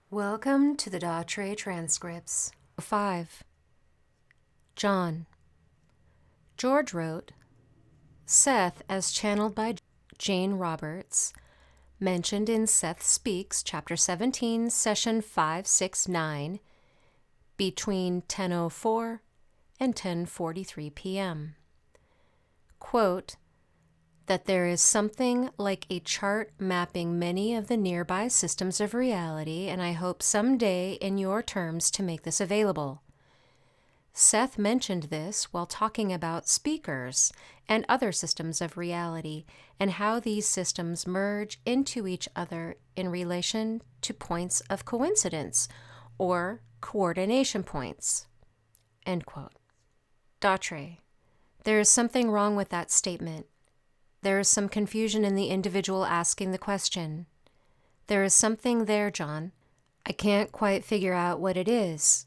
Welcome to the DATRE Transcripts. 5. John. George wrote, Seth, as channeled by Jane Roberts, mentioned in Seth Speaks, Chapter 17, Session 569, between 10:04 and 10:43 p.m. Quote, that there is something like a chart mapping many of the nearby systems of reality, and I hope someday in your terms to make this available. Seth mentioned this while talking about speakers and other systems of reality and how these systems merge into each other in relation to points of coincidence or coordination points. End quote. DATRE. There is something wrong with that statement. There is some confusion in the individual asking the question. There is something there, John. I can't quite figure out what it is.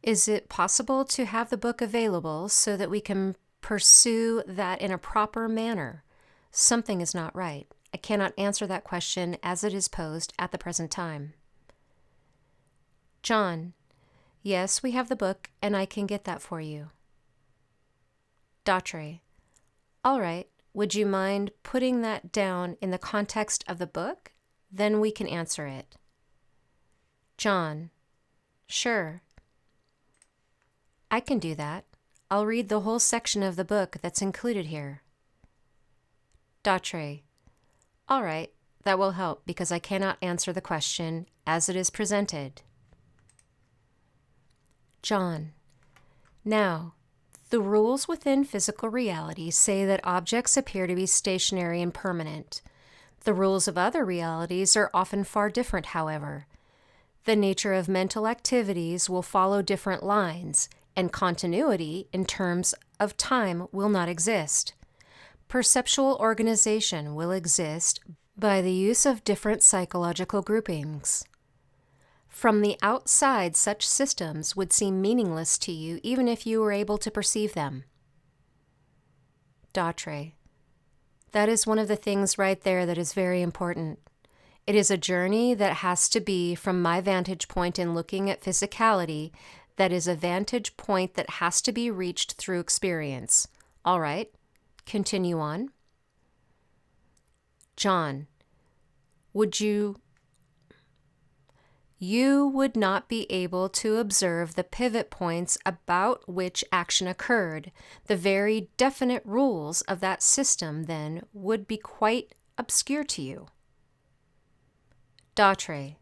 Is it possible to have the book available so that we can pursue that in a proper manner? Something is not right. I cannot answer that question as it is posed at the present time. John. Yes, we have the book, and I can get that for you. DATRE. All right. Would you mind putting that down in the context of the book? Then we can answer it. John. Sure. I can do that. I'll read the whole section of the book that's included here. DATRE. All right, that will help because I cannot answer the question as it is presented. John. Now, the rules within physical reality say that objects appear to be stationary and permanent. The rules of other realities are often far different, however. The nature of mental activities will follow different lines, and continuity in terms of time will not exist. Perceptual organization will exist by the use of different psychological groupings. From the outside, such systems would seem meaningless to you even if you were able to perceive them. DATRE. That is one of the things right there that is very important. It is a journey that has to be, from my vantage point in looking at physicality, that is a vantage point that has to be reached through experience. All right, continue on. John. You would not be able to observe the pivot points about which action occurred. The very definite rules of that system, then, would be quite obscure to you. DATRE.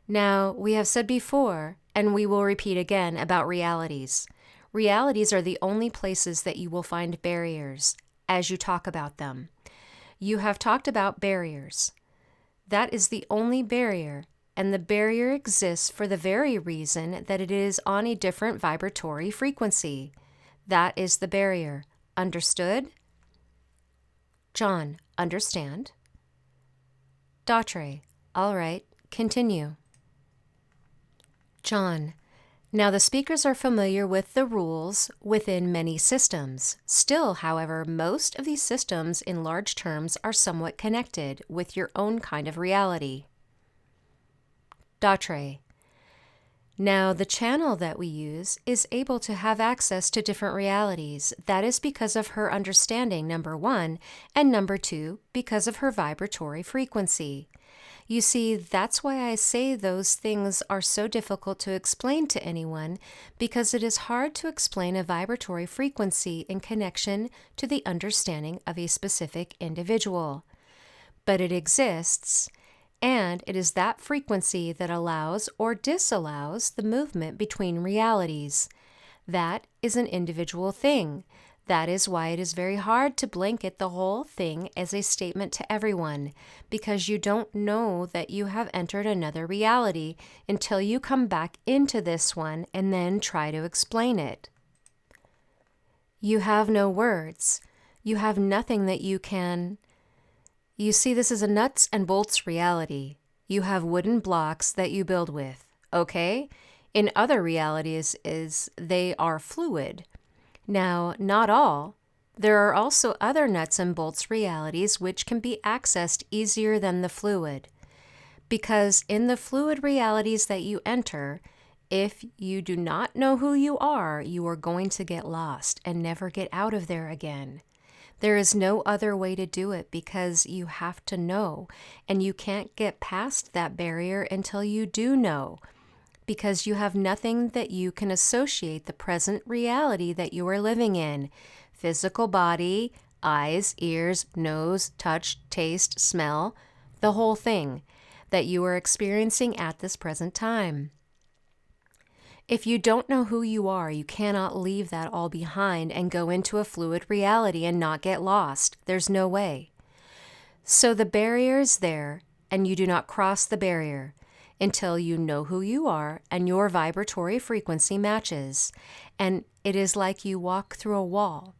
Now, we have said before, and we will repeat again, about realities. Realities are the only places that you will find barriers as you talk about them. You have talked about barriers. That is the only barrier. And the barrier exists for the very reason that it is on a different vibratory frequency. That is the barrier. Understood? John. Understand. DATRE. All right. Continue. John. Now the speakers are familiar with the rules within many systems. Still, however, most of these systems in large terms are somewhat connected with your own kind of reality. DATRE. Now, the channel that we use is able to have access to different realities. That is because of her understanding, number one, and number two, because of her vibratory frequency. You see, that's why I say those things are so difficult to explain to anyone, because it is hard to explain a vibratory frequency in connection to the understanding of a specific individual. But it exists. And it is that frequency that allows or disallows the movement between realities. That is an individual thing. That is why it is very hard to blanket the whole thing as a statement to everyone, because you don't know that you have entered another reality until you come back into this one and then try to explain it. You have no words. You have nothing that you can... You see, this is a nuts and bolts reality. You have wooden blocks that you build with, okay? In other realities they are fluid. Now, not all. There are also other nuts and bolts realities which can be accessed easier than the fluid. Because in the fluid realities that you enter, if you do not know who you are going to get lost and never get out of there again. There is no other way to do it because you have to know, and you can't get past that barrier until you do know, because you have nothing that you can associate the present reality that you are living in. Physical body, eyes, ears, nose, touch, taste, smell, the whole thing that you are experiencing at this present time. If you don't know who you are, you cannot leave that all behind and go into a fluid reality and not get lost. There's no way. So the barrier is there, and you do not cross the barrier until you know who you are and your vibratory frequency matches. And it is like you walk through a wall.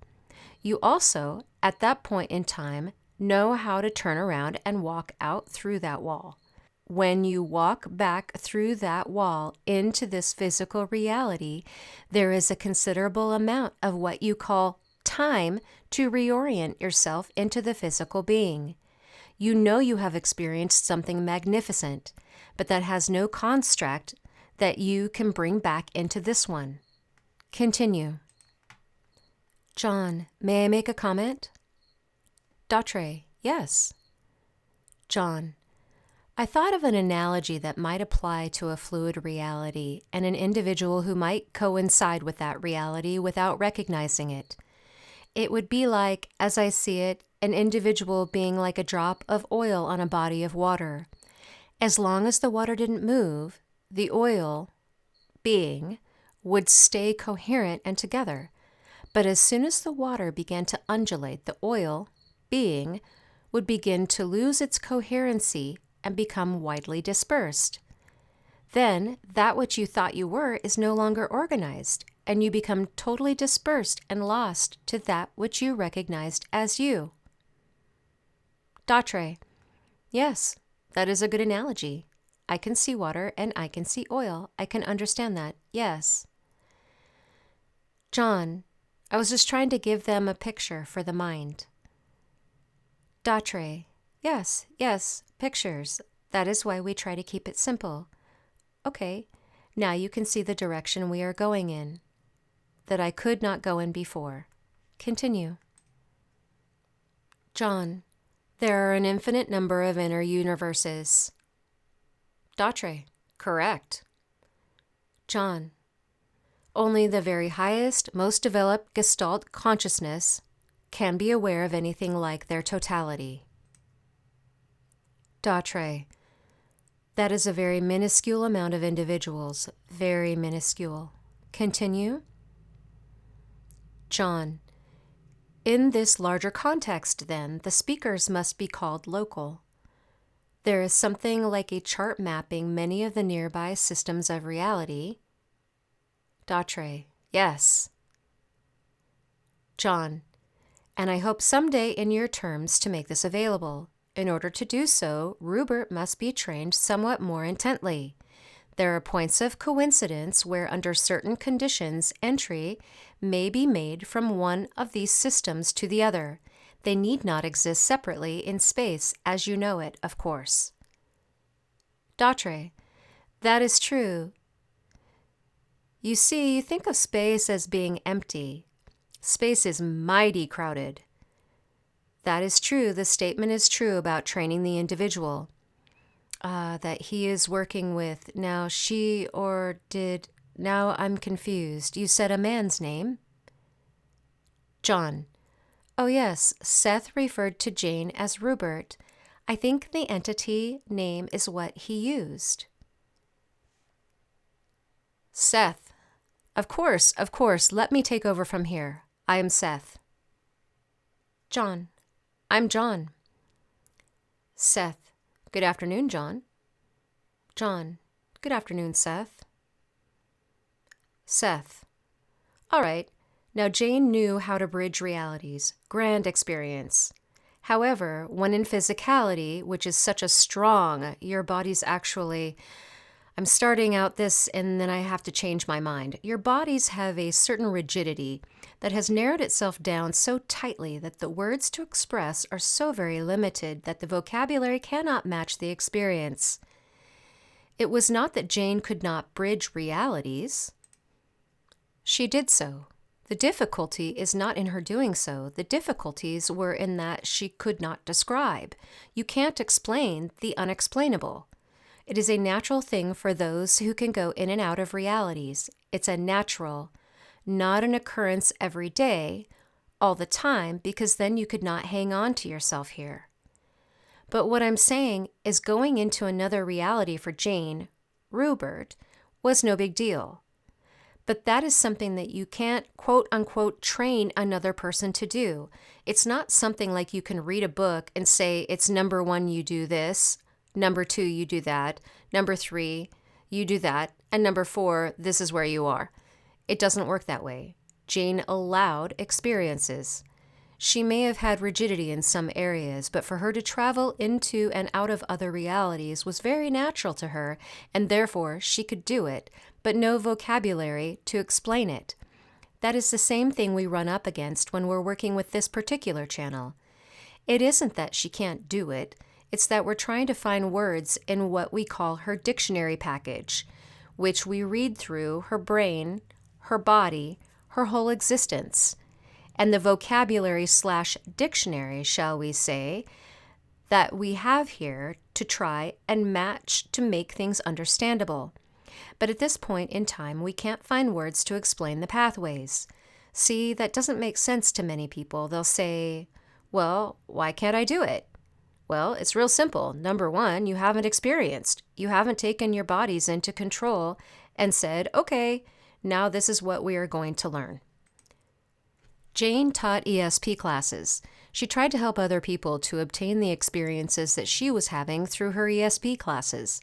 You also, at that point in time, know how to turn around and walk out through that wall. When you walk back through that wall into this physical reality, there is a considerable amount of what you call time to reorient yourself into the physical being. You know you have experienced something magnificent, but that has no construct that you can bring back into this one. Continue. John, may I make a comment? DATRE, yes. John, I thought of an analogy that might apply to a fluid reality and an individual who might coincide with that reality without recognizing it. It would be like, as I see it, an individual being like a drop of oil on a body of water. As long as the water didn't move, the oil, being, would stay coherent and together. But as soon as the water began to undulate, the oil, being, would begin to lose its coherency and become widely dispersed. Then, that which you thought you were is no longer organized, and you become totally dispersed and lost to that which you recognized as you. DATRE, yes, that is a good analogy. I can see water and I can see oil. I can understand that, yes. John, I was just trying to give them a picture for the mind. DATRE, yes, pictures. That is why we try to keep it simple. Okay, now you can see the direction we are going in, that I could not go in before. Continue. John, there are an infinite number of inner universes. DATRE, correct. John, only the very highest, most developed Gestalt consciousness can be aware of anything like their totality. DATRE, that is a very minuscule amount of individuals, very minuscule. Continue. John, in this larger context, then, the speakers must be called local. There is something like a chart mapping many of the nearby systems of reality. DATRE, yes. John, and I hope someday in your terms to make this available. In order to do so, Rupert must be trained somewhat more intently. There are points of coincidence where, under certain conditions, entry may be made from one of these systems to the other. They need not exist separately in space, as you know it, of course. DATRE, that is true. You see, you think of space as being empty. Space is mighty crowded. That is true. The statement is true about training the individual that he is working with. Now, now I'm confused. You said a man's name? John. Oh yes, Seth referred to Jane as Rupert. I think the entity name is what he used. Seth. Of course. Let me take over from here. I am Seth. John. I'm John. Seth. Good afternoon, John. John. Good afternoon, Seth. Seth. All right. Now Jane knew how to bridge realities. Grand experience. However, when in physicality, which is such a strong, your body's actually... I'm starting out this and then I have to change my mind. Your bodies have a certain rigidity that has narrowed itself down so tightly that the words to express are so very limited that the vocabulary cannot match the experience. It was not that Jane could not bridge realities. She did so. The difficulty is not in her doing so. The difficulties were in that she could not describe. You can't explain the unexplainable. It is a natural thing for those who can go in and out of realities. It's a natural, not an occurrence every day, all the time, because then you could not hang on to yourself here. But what I'm saying is going into another reality for Jane, Rubert, was no big deal. But that is something that you can't, quote unquote, train another person to do. It's not something like you can read a book and say, it's number 1, you do this, number 2, you do that, number 3, you do that, and number 4, this is where you are. It doesn't work that way. Jane allowed experiences. She may have had rigidity in some areas, but for her to travel into and out of other realities was very natural to her, and therefore she could do it, but no vocabulary to explain it. That is the same thing we run up against when we're working with this particular channel. It isn't that she can't do it, it's that we're trying to find words in what we call her dictionary package, which we read through her brain, her body, her whole existence. And the vocabulary/dictionary, shall we say, that we have here to try and match to make things understandable. But at this point in time, we can't find words to explain the pathways. See, that doesn't make sense to many people. They'll say, well, why can't I do it? Well, it's real simple. Number 1, you haven't experienced. You haven't taken your bodies into control and said, okay, now this is what we are going to learn. Jane taught ESP classes. She tried to help other people to obtain the experiences that she was having through her ESP classes.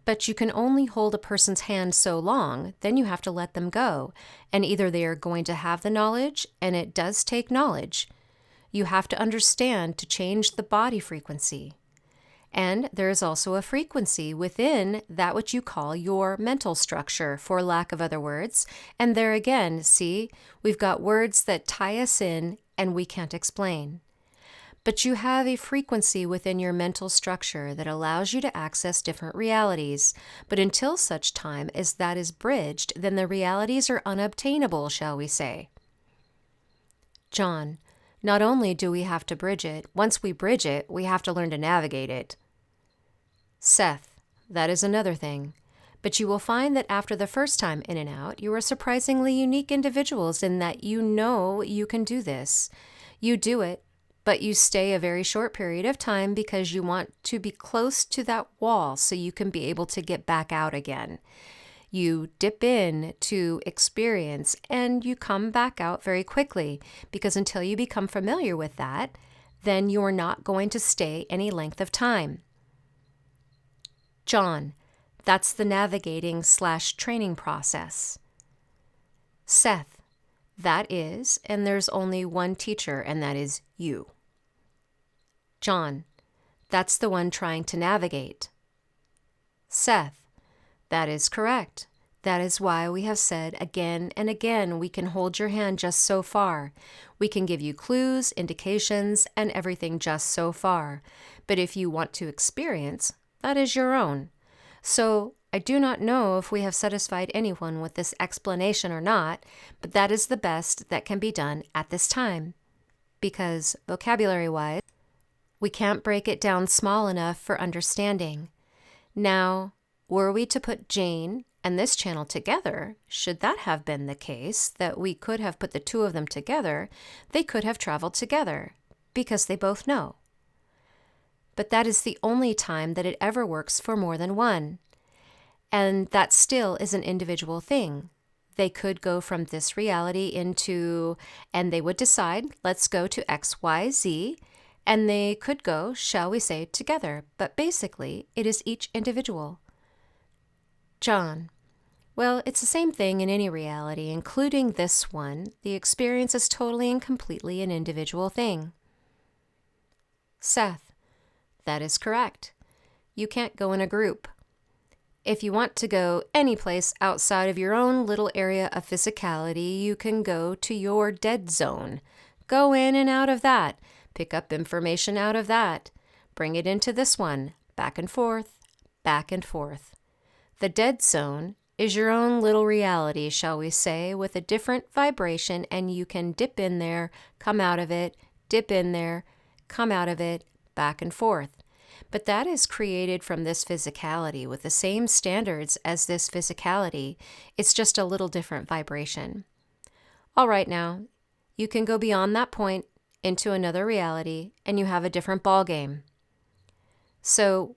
But you can only hold a person's hand so long, then you have to let them go. And either they are going to have the knowledge, and it does take knowledge. You have to understand to change the body frequency. And there is also a frequency within that which you call your mental structure, for lack of other words. And there again, see, we've got words that tie us in and we can't explain. But you have a frequency within your mental structure that allows you to access different realities. But until such time as that is bridged, then the realities are unobtainable, shall we say. John, not only do we have to bridge it, once we bridge it, we have to learn to navigate it. Seth, that is another thing. But you will find that after the first time in and out, you are surprisingly unique individuals in that you know you can do this. You do it, but you stay a very short period of time because you want to be close to that wall so you can be able to get back out again. You dip in to experience and you come back out very quickly because until you become familiar with that, then you are not going to stay any length of time. John, that's the navigating/training process. Seth, that is, and there's only one teacher, and that is you. John, that's the one trying to navigate. Seth, that is correct. That is why we have said again and again, we can hold your hand just so far. We can give you clues, indications, and everything just so far. But if you want to experience, that is your own. So I do not know if we have satisfied anyone with this explanation or not, but that is the best that can be done at this time. Because vocabulary-wise, we can't break it down small enough for understanding. Now, were we to put Jane and this channel together, should that have been the case, that we could have put the two of them together, they could have traveled together, because they both know. But that is the only time that it ever works for more than one. And that still is an individual thing. They could go from this reality into, and they would decide, let's go to X, Y, Z, and they could go, shall we say, together. But basically, it is each individual. John, well, it's the same thing in any reality, including this one. The experience is totally and completely an individual thing. Seth, that is correct. You can't go in a group. If you want to go any place outside of your own little area of physicality, you can go to your dead zone. Go in and out of that. Pick up information out of that. Bring it into this one. Back and forth, back and forth. The dead zone is your own little reality, shall we say, with a different vibration, and you can dip in there, come out of it, dip in there, come out of it, back and forth. But that is created from this physicality with the same standards as this physicality. It's just a little different vibration. All right, now, you can go beyond that point into another reality, and you have a different ball game. So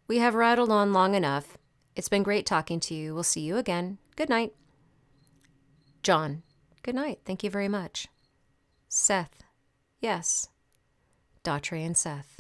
we have rattled on long enough. It's been great talking to you. We'll see you again. Good night. John. Good night. Thank you very much. Seth. Yes. DATRE and Seth.